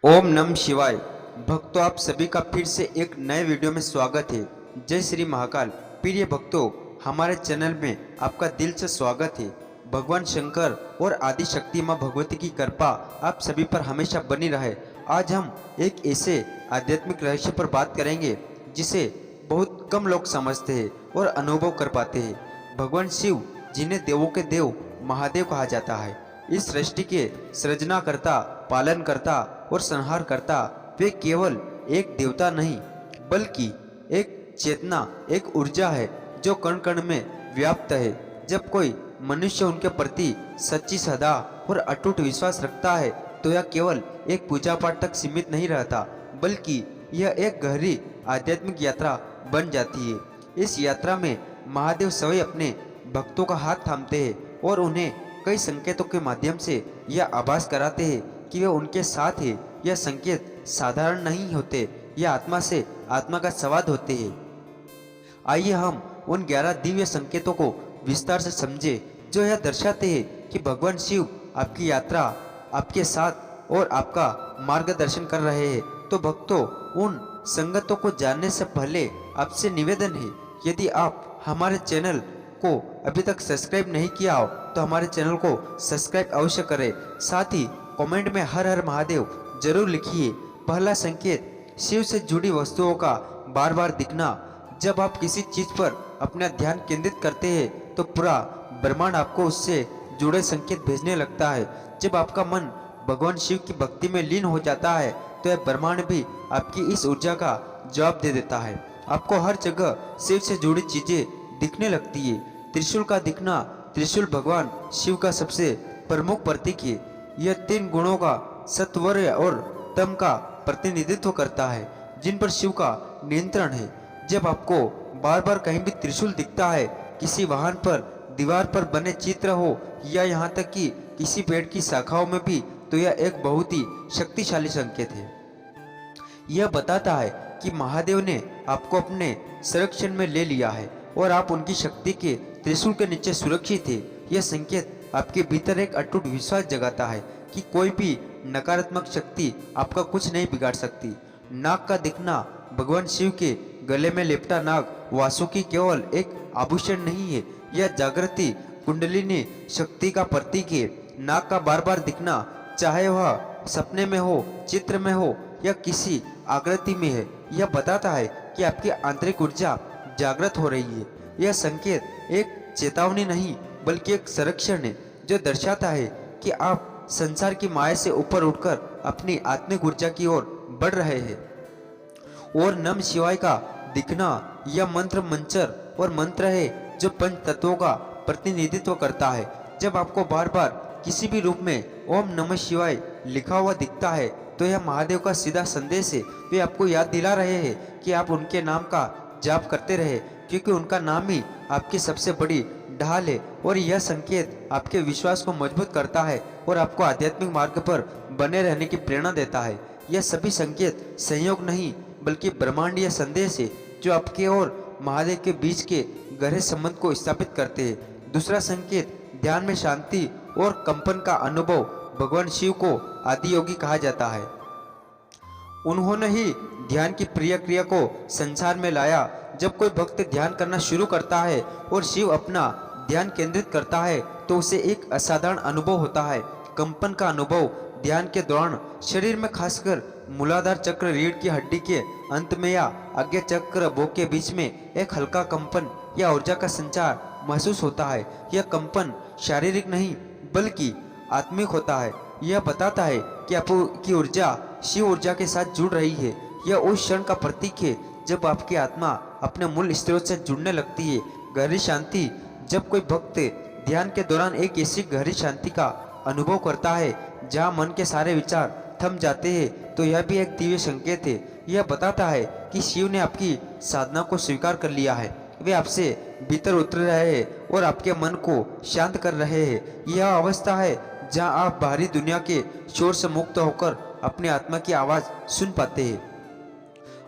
ओम नमः शिवाय। भक्तों, आप सभी का फिर से एक नए वीडियो में स्वागत है। जय श्री महाकाल। प्रिय भक्तों, हमारे चैनल में आपका दिल से स्वागत है। भगवान शंकर और आदि शक्ति माँ भगवती की कृपा आप सभी पर हमेशा बनी रहे। आज हम एक ऐसे आध्यात्मिक रहस्य पर बात करेंगे जिसे बहुत कम लोग समझते हैं और अनुभव कर पाते हैं। भगवान शिव, जिन्हें देवों के देव महादेव कहा जाता है, इस सृष्टि के सृजनाकर्ता, पालनकर्ता और संहारकर्ता, वे केवल एक देवता नहीं बल्कि एक चेतना, एक ऊर्जा है जो कण कण में व्याप्त है। जब कोई मनुष्य उनके प्रति सच्ची श्रद्धा और अटूट विश्वास रखता है तो यह केवल एक पूजा पाठ तक सीमित नहीं रहता, बल्कि यह एक गहरी आध्यात्मिक यात्रा बन जाती है। इस यात्रा में महादेव स्वयं अपने भक्तों का हाथ थामते हैं और उन्हें कई संकेतों के माध्यम से यह आभास कराते हैं कि वे उनके साथ हैं। यह संकेत साधारण नहीं होते, यह आत्मा से आत्मा का संवाद होते हैं। आइए हम उन 11 दिव्य संकेतों को विस्तार से समझें जो यह दर्शाते हैं कि भगवान शिव आपकी यात्रा, आपके साथ और आपका मार्गदर्शन कर रहे हैं। तो भक्तों, उन संगतों को जानने से पहले आपसे निवेदन है, यदि आप हमारे चैनल को अभी तक सब्सक्राइब नहीं किया हो तो हमारे चैनल को सब्सक्राइब अवश्य करें। साथ ही कमेंट में हर हर महादेव जरूर लिखिए। पहला संकेत, शिव से जुड़ी वस्तुओं का बार बार दिखना। जब आप किसी चीज पर अपना ध्यान केंद्रित करते हैं तो पूरा ब्रह्मांड आपको उससे जुड़े संकेत भेजने लगता है। जब आपका मन भगवान शिव की भक्ति में लीन हो जाता है तो यह ब्रह्मांड भी आपकी इस ऊर्जा का जवाब दे देता है। आपको हर जगह शिव से जुड़ी चीजें दिखने लगती है। त्रिशूल का दिखना, त्रिशूल भगवान शिव का सबसे प्रमुख प्रतीक है। यह 3 गुणों का, सत्वर और तम का प्रतिनिधित्व करता है जिन पर शिव का नियंत्रण है। जब आपको बार बार कहीं भी त्रिशूल दिखता है, किसी वाहन पर, दीवार पर बने चित्र हो या यहाँ तक कि किसी पेड़ की शाखाओं में भी, तो यह एक बहुत ही शक्तिशाली संकेत है। यह बताता है कि महादेव ने आपको अपने संरक्षण में ले लिया है और आप उनकी शक्ति के त्रिशूल के नीचे सुरक्षित है। यह संकेत आपके भीतर एक अटूट विश्वास जगाता है कि कोई भी नकारात्मक शक्ति आपका कुछ नहीं बिगाड़ सकती। नाग का दिखना, भगवान शिव के गले में लेपटा नाग वासुकी केवल एक आभूषण नहीं है, यह जागृति, कुंडलिनी शक्ति का प्रतीक है। नाग का बार बार दिखना, चाहे वह सपने में हो, चित्र में हो या किसी आकृति में है, यह बताता है कि आपकी आंतरिक ऊर्जा जागृत हो रही है। यह संकेत एक चेतावनी नहीं बल्कि एक संरक्षण है जो दर्शाता है कि आप संसार की माया से ऊपर उठकर अपनी आत्मिक ऊर्जा की ओर बढ़ रहे हैं। और नमः शिवाय का दिखना, यह मंत्र मंचर और मंत्र है जो पंच तत्वों का प्रतिनिधित्व करता है। जब आपको बार बार किसी भी रूप में ओम नमः शिवाय लिखा हुआ दिखता है तो यह महादेव का सीधा संदेश है। वे आपको याद दिला रहे हैं कि आप उनके नाम का जाप करते रहे, क्योंकि उनका नाम ही आपकी सबसे बड़ी ढाल है। और यह संकेत आपके विश्वास को मजबूत करता है और आपको आध्यात्मिक मार्ग पर बने रहने की प्रेरणा देता है। यह सभी संकेत संयोग नहीं बल्कि ब्रह्मांडीय संदेश है जो आपके और महादेव के बीच के गहरे संबंध को स्थापित करते हैं। दूसरा संकेत, ध्यान में शांति और कंपन का अनुभव। भगवान शिव को आदि योगी कहा जाता है। उन्होंने ही ध्यान की प्रिय क्रिया को संसार में लाया। जब कोई भक्त ध्यान करना शुरू करता है और शिव अपना ध्यान केंद्रित करता है तो उसे एक असाधारण अनुभव होता है, कंपन का अनुभव। ध्यान के दौरान शरीर में, खासकर मूलाधार चक्र, रीढ़ की हड्डी के अंत में या आज्ञा चक्र भोग के बीच में एक हल्का कंपन या ऊर्जा का संचार महसूस होता है। यह कंपन शारीरिक नहीं बल्कि आत्मिक होता है। यह बताता है कि आपकी ऊर्जा शिव ऊर्जा के साथ जुड़ रही है। यह उस क्षण का प्रतीक है जब आपकी आत्मा अपने मूल स्रोत से जुड़ने लगती है। गहरी शांति, जब कोई भक्त ध्यान के दौरान एक ऐसी गहरी शांति का अनुभव करता है जहां मन के सारे विचार थम जाते हैं, तो यह भी एक दिव्य संकेत है। यह बताता है कि शिव ने आपकी साधना को स्वीकार कर लिया है। वे आपसे भीतर उतर रहे हैं और आपके मन को शांत कर रहे हैं। यह अवस्था है जहां आप बाहरी दुनिया के शोर से मुक्त होकर अपनी आत्मा की आवाज सुन पाते हैं।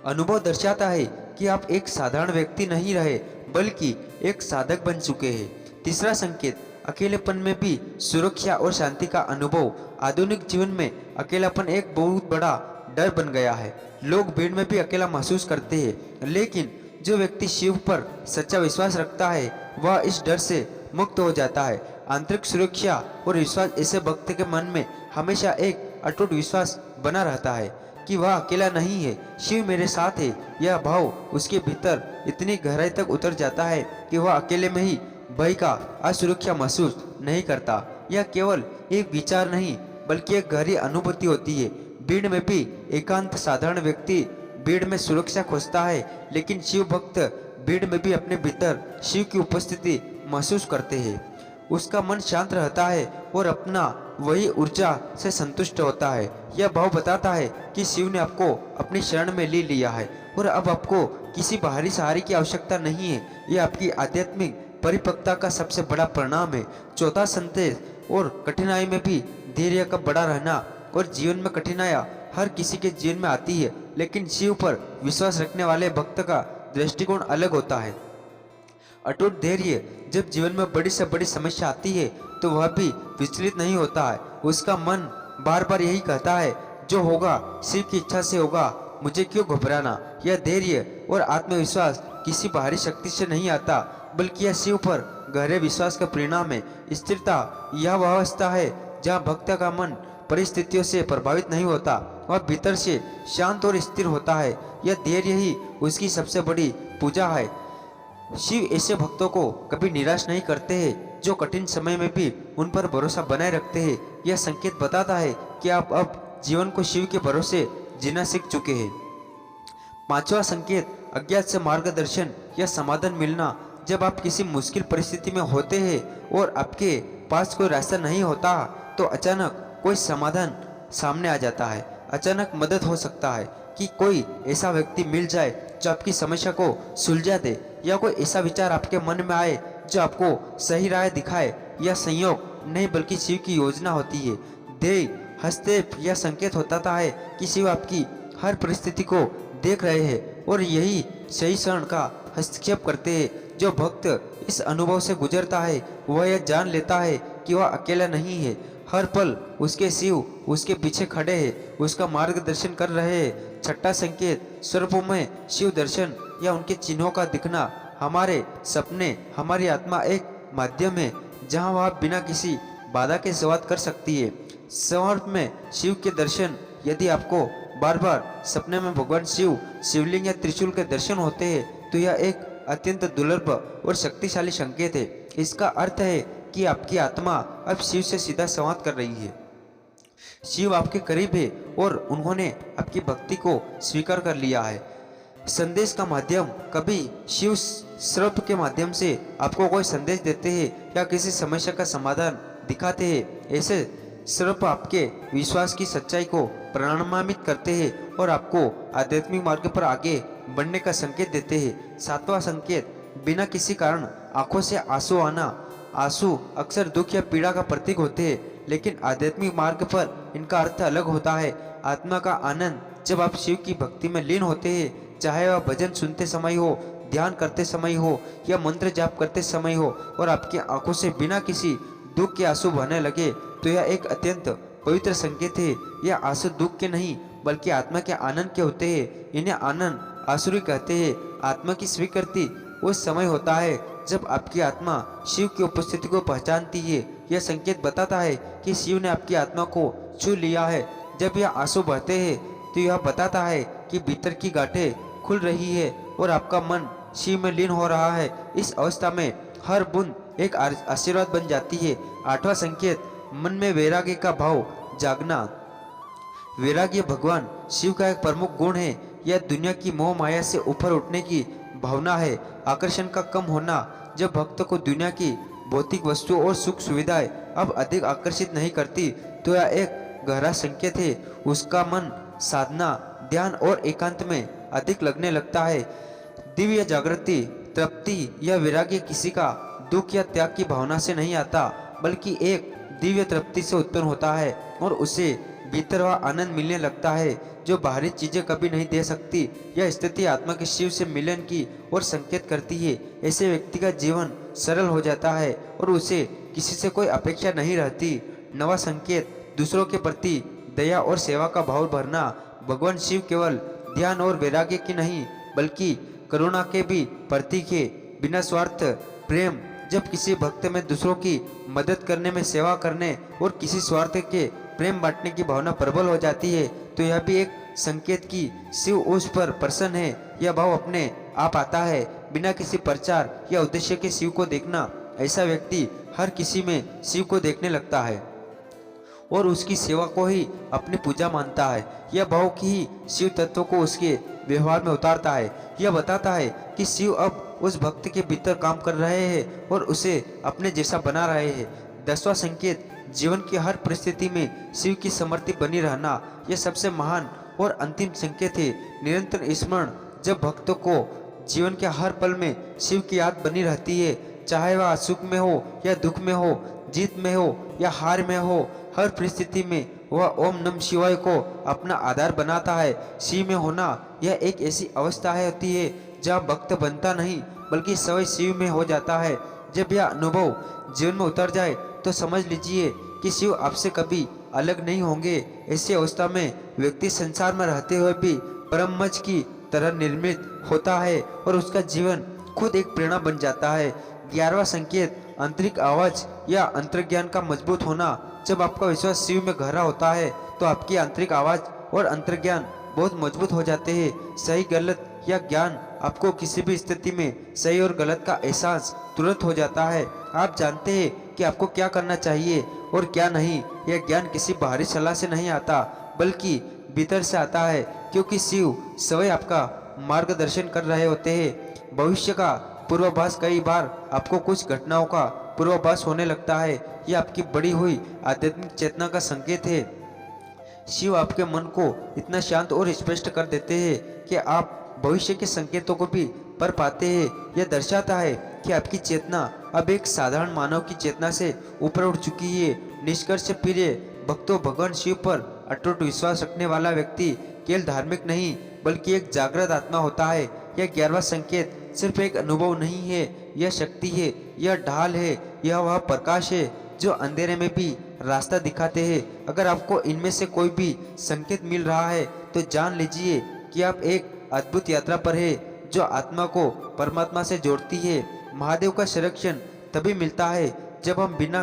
अनुभव दर्शाता है कि आप एक साधारण व्यक्ति नहीं रहे बल्कि एक साधक बन चुके हैं। तीसरा संकेत, अकेलेपन में भी सुरक्षा और शांति का अनुभव। आधुनिक जीवन में अकेलापन एक बहुत बड़ा डर बन गया है। लोग भीड़ में भी अकेला महसूस करते हैं, लेकिन जो व्यक्ति शिव पर सच्चा विश्वास रखता है वह इस डर से मुक्त हो जाता है। आंतरिक सुरक्षा और विश्वास ऐसे भक्त के मन में हमेशा एक अटूट विश्वास बना रहता है कि वह अकेला नहीं है, शिव मेरे साथ है। यह भाव उसके भीतर इतनी गहराई तक उतर जाता है कि वह अकेले में ही भय का असुरक्षा महसूस नहीं करता। यह केवल एक विचार नहीं बल्कि एक गहरी अनुभूति होती है। भीड़ में भी एकांत साधारण व्यक्ति भीड़ में सुरक्षा खोजता है, लेकिन शिव भक्त भीड़ में भी अपने भीतर शिव की उपस्थिति महसूस करते हैं। उसका मन शांत रहता है और अपना वही ऊर्जा से संतुष्ट होता है। यह भाव बताता है कि शिव ने आपको अपनी शरण में ले लिया है और अब आपको किसी बाहरी सहारे की आवश्यकता नहीं है। यह आपकी आध्यात्मिक परिपक्वता का सबसे बड़ा परिणाम है। चौथा संदेश, और कठिनाई में भी धैर्य का बड़ा रहना। और जीवन में कठिनाइयाँ हर किसी के जीवन में आती है, लेकिन शिव पर विश्वास रखने वाले भक्त का दृष्टिकोण अलग होता है। अटूट धैर्य, जब जीवन में बड़ी से बड़ी समस्या आती है तो वह भी विचलित नहीं होता है। उसका मन बार बार यही कहता है, जो होगा शिव की इच्छा से होगा, मुझे क्यों घबराना। यह धैर्य और आत्मविश्वास किसी बाहरी शक्ति से नहीं आता, बल्कि यह शिव पर गहरे विश्वास का परिणाम है। स्थिरता, यह वह अवस्था है जहाँ भक्त का मन परिस्थितियों से प्रभावित नहीं होता, वह भीतर से शांत और स्थिर होता है। यह धैर्य ही उसकी सबसे बड़ी पूजा है। शिव ऐसे भक्तों को कभी निराश नहीं करते हैं जो कठिन समय में भी उन पर भरोसा बनाए रखते हैं। यह संकेत बताता है कि आप अब जीवन को शिव के भरोसे जीना सीख चुके हैं। पांचवा संकेत, अज्ञात से मार्गदर्शन या समाधान मिलना। जब आप किसी मुश्किल परिस्थिति में होते हैं और आपके पास कोई रास्ता नहीं होता, तो अचानक कोई समाधान सामने आ जाता है। अचानक मदद हो सकता है कि कोई ऐसा व्यक्ति मिल जाए जो आपकी समस्या को सुलझा दे, या कोई ऐसा विचार आपके मन में आए जो आपको सही राह दिखाए। यह संयोग नहीं बल्कि शिव की योजना होती है। ध्येय, हस्तक्षेप यह संकेत होता है कि शिव आपकी हर परिस्थिति को देख रहे हैं और यही सही क्षण का हस्तक्षेप करते हैं। जो भक्त इस अनुभव से गुजरता है वह यह जान लेता है कि वह अकेला नहीं है। हर पल उसके शिव उसके पीछे खड़े हैं, उसका मार्गदर्शन कर रहे हैं। छठा संकेत, स्वरूपों में शिव दर्शन या उनके चिन्हों का दिखना। हमारे सपने, हमारी आत्मा एक माध्यम है जहां वह बिना किसी बाधा के संवाद कर सकती है। स्वरूप में शिव के दर्शन, यदि आपको बार बार सपने में भगवान शिव, शिवलिंग या त्रिशूल के दर्शन होते हैं तो यह एक अत्यंत दुर्लभ और शक्तिशाली संकेत है। इसका अर्थ है कि आपकी आत्मा अब शिव से सीधा संवाद कर रही है। शिव आपके करीब है और उन्होंने आपकी भक्ति को स्वीकार कर लिया है। संदेश का माध्यम, कभी शिव स्रोत के माध्यम से आपको कोई संदेश देते हैं या किसी समस्या का समाधान दिखाते हैं। ऐसे स्रोत आपके विश्वास की सच्चाई को प्रमाणित करते हैं और आपको आध्यात्मिक मार्ग पर आगे बढ़ने का संकेत देते हैं। सातवां संकेत, बिना किसी कारण आंखों से आंसू आना। आंसू अक्सर दुख या पीड़ा का प्रतीक होते हैं, लेकिन आध्यात्मिक मार्ग पर इनका अर्थ अलग होता है। आत्मा का आनंद, जब आप शिव की भक्ति में लीन होते हैं, चाहे वह भजन सुनते समय हो, ध्यान करते समय हो या मंत्र जाप करते समय हो, और आपकी आंखों से बिना किसी दुख के आंसू बहने लगे, तो यह एक अत्यंत पवित्र संकेत है। यह आंसू दुख के नहीं बल्कि आत्मा के आनंद के होते हैं। इन्हें आनंद आसुरी कहते हैं। आत्मा की स्वीकृति उस समय होता है जब आपकी आत्मा शिव की उपस्थिति को पहचानती है। यह संकेत बताता है कि शिव ने आपकी आत्मा को छू लिया है। जब यह आंसू बहते हैं तो यह बताता है कि भीतर की गांठें खुल रही है और आपका मन शिव में लीन हो रहा है। इस अवस्था में हर बूंद एक आशीर्वाद बन जाती है। आठवां संकेत, मन में वैराग्य का भाव जागना। वैराग्य भगवान शिव का एक प्रमुख गुण है। यह दुनिया की मोह माया से ऊपर उठने की भावना है, आकर्षण का कम होना। जब भक्त को दुनिया की भौतिक वस्तुओं और सुख सुविधाएं अब अधिक आकर्षित नहीं करती, तो यह एक गहरा संकेत है। उसका मन साधना, ध्यान और एकांत में अधिक लगने लगता है। दिव्य जागृति, तृप्ति या वैराग्य किसी का दुख या त्याग की भावना से नहीं आता, बल्कि एक दिव्य तृप्ति से उत्पन्न होता है और उसे भीतर वह आनंद मिलने लगता है जो बाहरी चीजें कभी नहीं दे सकती। यह स्थिति आत्मा के शिव से मिलन की ओर संकेत करती है। ऐसे व्यक्ति का जीवन सरल हो जाता है और उसे किसी से कोई अपेक्षा नहीं रहती। नवा संकेत दूसरों के प्रति दया और सेवा का भाव भरना। भगवान शिव केवल ध्यान और वैराग्य की नहीं बल्कि करुणा के भी प्रतीक है। बिना स्वार्थ प्रेम। जब किसी भक्त में दूसरों की मदद करने में, सेवा करने और किसी स्वार्थ के प्रेम बांटने की भावना प्रबल हो जाती है तो यह भी एक संकेत कि शिव उस पर प्रसन्न है। यह भाव अपने आप आता है बिना किसी प्रचार या उद्देश्य के। शिव को देखना, ऐसा व्यक्ति हर किसी में शिव को देखने लगता है और उसकी सेवा को ही अपनी पूजा मानता है। यह भाव की ही शिव तत्व को उसके व्यवहार में उतारता है। यह बताता है कि शिव अब उस भक्त के भीतर काम कर रहे हैं और उसे अपने जैसा बना रहे हैं। 10वां संकेत जीवन की हर परिस्थिति में शिव की समृद्धि बनी रहना। यह सबसे महान और अंतिम संकेत है। निरंतर स्मरण। जब भक्तों को जीवन के हर पल में शिव की याद बनी रहती है, चाहे वह सुख में हो या दुख में हो, जीत में हो या हार में हो, हर परिस्थिति में वह ओम नमः शिवाय को अपना आधार बनाता है। शिव में होना यह एक ऐसी अवस्था होती है जहाँ भक्त बनता नहीं बल्कि स्वयं शिव में हो जाता है। जब यह अनुभव जीवन में उतर जाए तो समझ लीजिए कि शिव आपसे कभी अलग नहीं होंगे। ऐसी अवस्था में व्यक्ति संसार में रहते हुए भी परमहंस की तरह निर्मित होता है और उसका जीवन खुद एक प्रेरणा बन जाता है। 11वां संकेत आंतरिक आवाज या अंतर्ज्ञान का मजबूत होना। जब आपका विश्वास शिव में गहरा होता है तो आपकी आंतरिक आवाज और अंतर्ज्ञान बहुत मजबूत हो जाते हैं। सही गलत या ज्ञान आपको किसी भी स्थिति में सही और गलत का एहसास तुरंत हो जाता है। आप जानते हैं कि आपको क्या करना चाहिए और क्या नहीं। यह ज्ञान किसी बाहरी सलाह से नहीं आता बल्कि भीतर से आता है, क्योंकि शिव स्वयं आपका मार्गदर्शन कर रहे होते हैं। भविष्य का पूर्वाभास। कई बार आपको कुछ घटनाओं का पूर्वाभास होने लगता है। यह आपकी बढ़ी हुई आध्यात्मिक चेतना का संकेत है। शिव आपके मन को इतना शांत और स्पष्ट कर देते हैं कि आप भविष्य के संकेतों को भी पढ़ पाते हैं। यह दर्शाता है कि आपकी चेतना अब एक साधारण मानव की चेतना से ऊपर उठ चुकी है। निष्कर्ष प्रिय भक्तों, भगवान शिव पर अटूट विश्वास रखने वाला व्यक्ति केवल धार्मिक नहीं बल्कि एक जागृत आत्मा होता है। यह 11वां संकेत सिर्फ एक अनुभव नहीं है, यह शक्ति है, यह ढाल है, यह वह प्रकाश है जो अंधेरे में भी रास्ता दिखाते हैं। अगर आपको इनमें से कोई भी संकेत मिल रहा है तो जान लीजिए कि आप एक अद्भुत यात्रा पर है जो आत्मा को परमात्मा से जोड़ती है। महादेव का संरक्षण तभी मिलता है जब हम बिना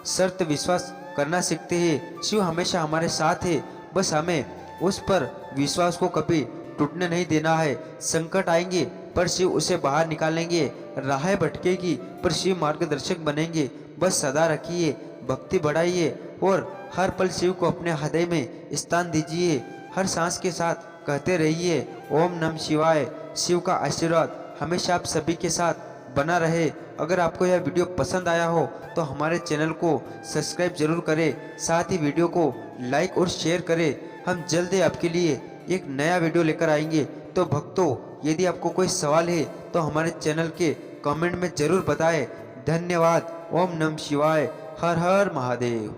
शर्त विश्वास करना सीखते हैं। शिव हमेशा हमारे साथ है, बस हमें उस पर विश्वास को कभी टूटने नहीं देना है। संकट आएंगे पर शिव उसे बाहर निकालेंगे, राहें भटकेगी पर शिव मार्गदर्शक बनेंगे। बस सदा रखिए, भक्ति बढ़ाइए और हर पल शिव को अपने हृदय में स्थान दीजिए। हर सांस के साथ कहते रहिए ओम नमः शिवाय। शिव का आशीर्वाद हमेशा आप सभी के साथ बना रहे। अगर आपको यह वीडियो पसंद आया हो तो हमारे चैनल को सब्सक्राइब जरूर करें, साथ ही वीडियो को लाइक और शेयर करें। हम जल्द ही आपके लिए एक नया वीडियो लेकर आएंगे। तो भक्तों, यदि आपको कोई सवाल है तो हमारे चैनल के कमेंट में जरूर बताएं। धन्यवाद। ओम नमः शिवाय। हर हर महादेव।